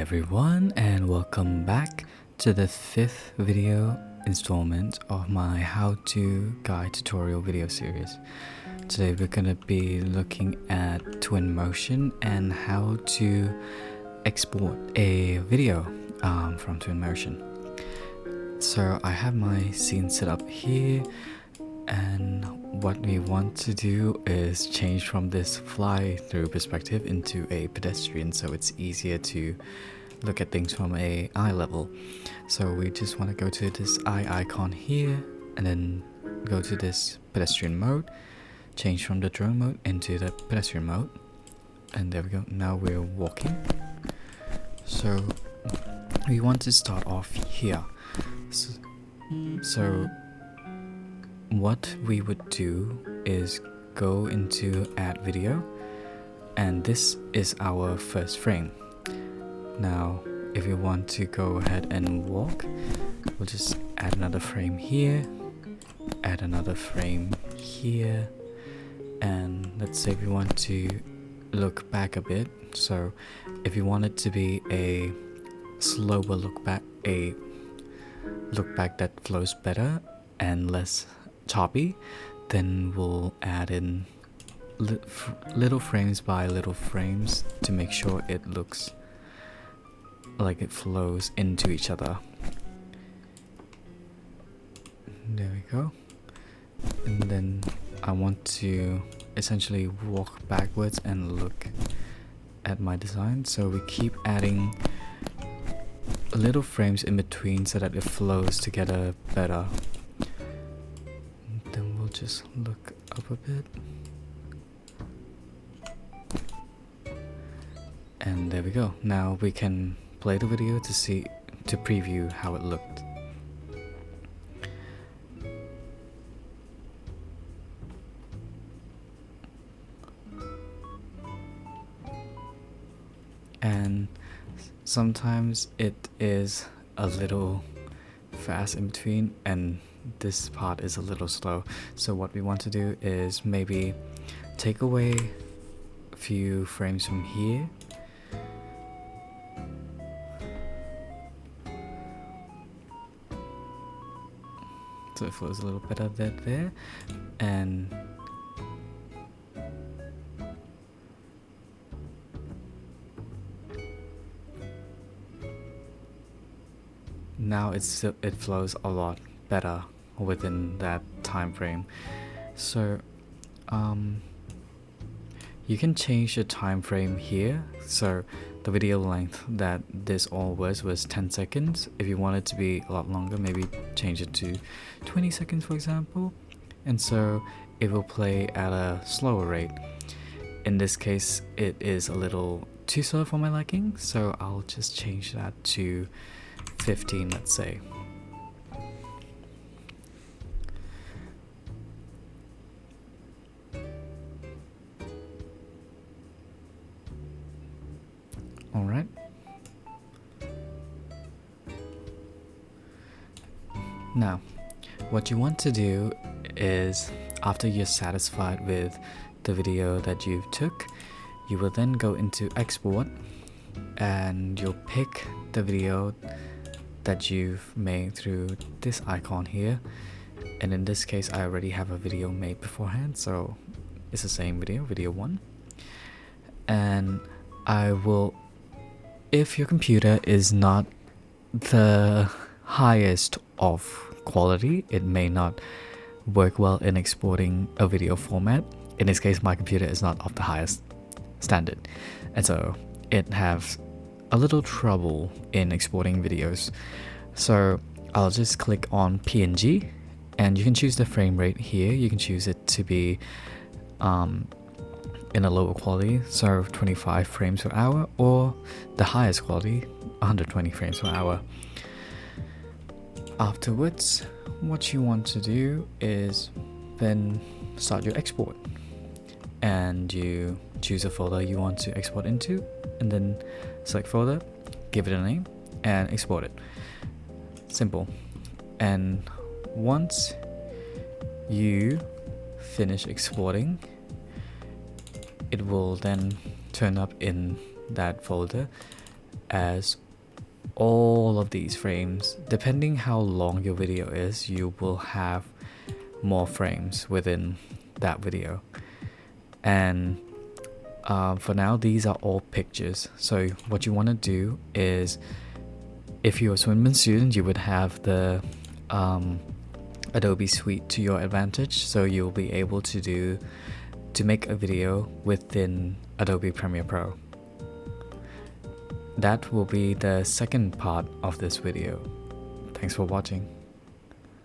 everyone, and welcome back to the 5th video installment of my how-to guide tutorial video series. Today we're going to be looking at Twinmotion and how to export a video from Twinmotion. So I have my scene set up here, and what we want to do is change from this fly-through perspective into a pedestrian, so it's easier to look at things from a eye level. So we just want to go to this eye icon here and then go to this pedestrian mode, change from the drone mode into the pedestrian mode, and there we go. Now we're walking. So we want to start off here. So what we would do is go into add video, and this is our first frame. Now if you want to go ahead and walk, we'll just add another frame here, add another frame here, and let's say we want to look back a bit. So if you want it to be a slower look back, a look back that flows better and less choppy, then we'll add in little frames by little frames to make sure it looks like it flows into each other. There we go. And then I want to essentially walk backwards and look at my design, so we keep adding little frames in between so that it flows together better. Then we'll just look up a bit, and there we go. Now we can play the video to preview how it looked. And sometimes it is a little fast in between, and this part is a little slow. So what we want to do is maybe take away a few frames from here, so it flows a little better there, and now it flows a lot better within that time frame. So you can change the time frame here. So the video length that this all was 10 seconds. If you want it to be a lot longer, maybe change it to 20 seconds for example, and so it will play at a slower rate. In this case it is a little too slow for my liking, so I'll just change that to 15, let's say. Alright. Now, what you want to do is, after you're satisfied with the video that you took, you will then go into export, and you'll pick the video that you've made through this icon here. And in this case I already have a video made beforehand, so it's the same video 1. And I will, if your computer is not the highest of quality, it may not work well in exporting a video format. In this case my computer is not of the highest standard, and so it has a little trouble in exporting videos. So I'll just click on PNG, and you can choose the frame rate here. You can choose it to be in a lower quality, so 25 frames per hour, or the highest quality, 120 frames per hour. Afterwards, what you want to do is then start your export, and you choose a folder you want to export into, and then select folder, give it a name, and export it. Simple. And once you finish exporting, it will then turn up in that folder, as all of these frames. Depending how long your video is, you will have more frames within that video. And for now, these are all pictures. So what you want to do is, if you're a Twinmotion student, you would have the Adobe Suite to your advantage, so you'll be able to make a video within Adobe Premiere Pro. That will be the second part of this video. Thanks for watching.